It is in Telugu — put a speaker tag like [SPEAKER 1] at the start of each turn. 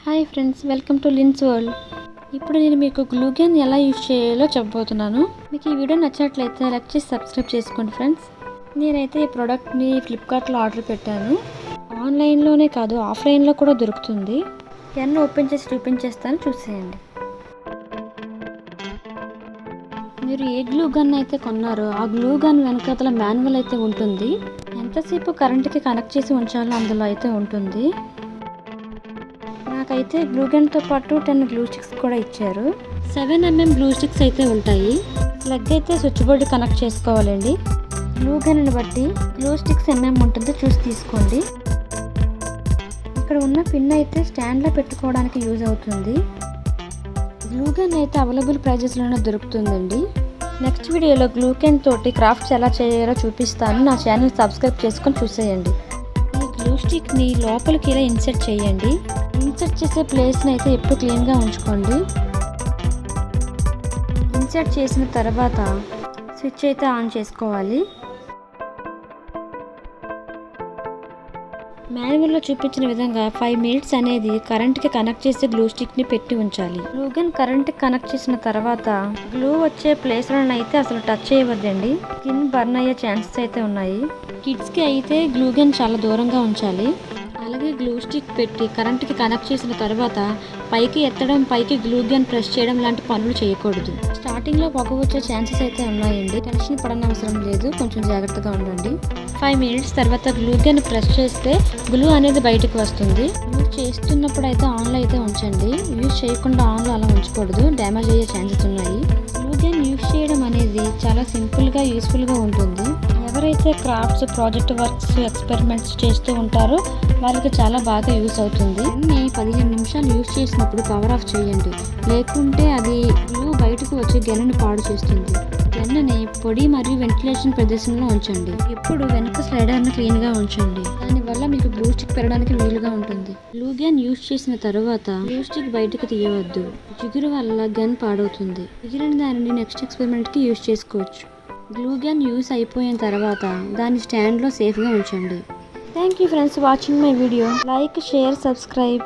[SPEAKER 1] Hi friends, welcome to లిన్స్ world. ఇప్పుడు నేను మీకు గ్లూ గన్ ఎలా యూజ్ చేయాలో చెప్పబోతున్నాను. మీకు ఈ వీడియో నచ్చినట్లయితే లైక్ చేసి సబ్స్క్రైబ్ చేసుకోండి ఫ్రెండ్స్. నేనైతే ఈ ప్రోడక్ట్ని ఫ్లిప్కార్ట్లో ఆర్డర్ పెట్టాను. ఆన్లైన్లోనే కాదు, ఆఫ్లైన్లో కూడా దొరుకుతుంది. గన్ ఓపెన్ చేసి చూపించేస్తాను, చూసేయండి. మీరు ఏ గ్లూ గన్ అయితే కొన్నారో ఆ గ్లూ గన్ వెనకాతల మాన్యువల్ అయితే ఉంటుంది. ఎంతసేపు కరెంట్కి కనెక్ట్ చేసి ఉంచాలో అందులో అయితే ఉంటుంది. నాకైతే గ్లూ గన్తో పాటు 10 గ్లూ స్టిక్స్ కూడా ఇచ్చారు. 7mm గ్లూ స్టిక్స్ అయితే ఉంటాయి. ప్లగ్ అయితే స్విచ్ బోర్డు కనెక్ట్ చేసుకోవాలండి. గ్లూ గన్ని బట్టి గ్లూ స్టిక్స్ ఉంటుందో చూసి తీసుకోండి. ఇక్కడ ఉన్న పిన్ అయితే స్టాండ్లో పెట్టుకోవడానికి యూజ్ అవుతుంది. గ్లూ గన్ అయితే అవైలబుల్ ప్రైజెస్లోనే దొరుకుతుందండి. నెక్స్ట్ వీడియోలో గ్లూ గన్ తోటి క్రాఫ్ట్స్ ఎలా చేయాలో చూపిస్తాను. నా ఛానల్ సబ్స్క్రైబ్ చేసుకొని చూసేయండి. ఈ గ్లూ స్టిక్ని లోపలికి ఇలా ఇన్సర్ట్ చేయండి. ఇన్సర్ట్ చేసే ప్లేస్ని అయితే ఎప్పుడు క్లీన్గా ఉంచుకోండి. ఇన్సర్ట్ చేసిన తర్వాత స్విచ్ అయితే ఆన్ చేసుకోవాలి. మాన్యువల్లో చూపించిన విధంగా 5 మినిట్స్ అనేది కరెంట్కి కనెక్ట్ చేసి గ్లూ స్టిక్ని పెట్టి ఉంచాలి. గ్లూ గన్ కరెంట్కి కనెక్ట్ చేసిన తర్వాత గ్లూ వచ్చే ప్లేస్లను అయితే అసలు టచ్ చేయవద్దండి. స్కిన్ బర్న్ అయ్యే ఛాన్సెస్ అయితే ఉన్నాయి. కిడ్స్కి అయితే గ్లూ గన్ చాలా దూరంగా ఉంచాలి. అలాగే గ్లూ స్టిక్ పెట్టి కరెంట్కి కనెక్ట్ చేసిన తర్వాత పైకి ఎత్తడం, పైకి గ్లూ గన్ ప్రెస్ చేయడం లాంటి పనులు చేయకూడదు. స్టార్టింగ్లో పొగ వచ్చే ఛాన్సెస్ అయితే ఉన్నాయండి. టెన్షన్ పడనవసరం లేదు, కొంచెం జాగ్రత్తగా ఉండండి. 5 మినిట్స్ తర్వాత గ్లూ గన్ ప్రెస్ చేస్తే గ్లూ అనేది బయటకు వస్తుంది. యూజ్ చేస్తున్నప్పుడు అయితే ఆన్లో అయితే ఉంచండి. యూజ్ చేయకుండా ఆన్లో అలా ఉంచకూడదు, డ్యామేజ్ అయ్యే ఛాన్సెస్ ఉన్నాయి. గ్లూ గన్ యూజ్ చేయడం అనేది చాలా సింపుల్గా, యూస్ఫుల్గా ఉంటుంది. ఎవరైతే క్రాఫ్ట్స్, ప్రాజెక్ట్ వర్క్స్, ఎక్స్పెరిమెంట్స్ చేస్తూ ఉంటారో వాళ్ళకి చాలా బాగా యూస్ అవుతుంది. అన్ని 15 నిమిషాలు యూజ్ చేసినప్పుడు పవర్ ఆఫ్ చేయండి, లేకుంటే అది గ్లూ బయటకు వచ్చి గన్నుని పాడు చేస్తుంది. గన్నుని పొడి మరియు వెంటిలేషన్ ప్రదేశంలో ఉంచండి. ఎప్పుడు వెనక స్లైడర్ని క్లీన్గా ఉంచండి. దానివల్ల మీకు గ్లూ స్టిక్ పెరగడానికి వీలుగా ఉంటుంది. గ్లూ గన్ యూజ్ చేసిన తర్వాత గ్లూ స్టిక్ బయటకు తీయవద్దు. జిగురు వల్ల గన్ పాడవుతుంది. మిగిలిన దానిని నెక్స్ట్ ఎక్స్పెరిమెంట్కి యూజ్ చేసుకోవచ్చు. గ్లూ గన్ యూస్ అయిపోయిన తర్వాత దాన్ని స్టాండ్లో సేఫ్గా ఉంచండి. Thank you friends watching my video. Like, share, subscribe.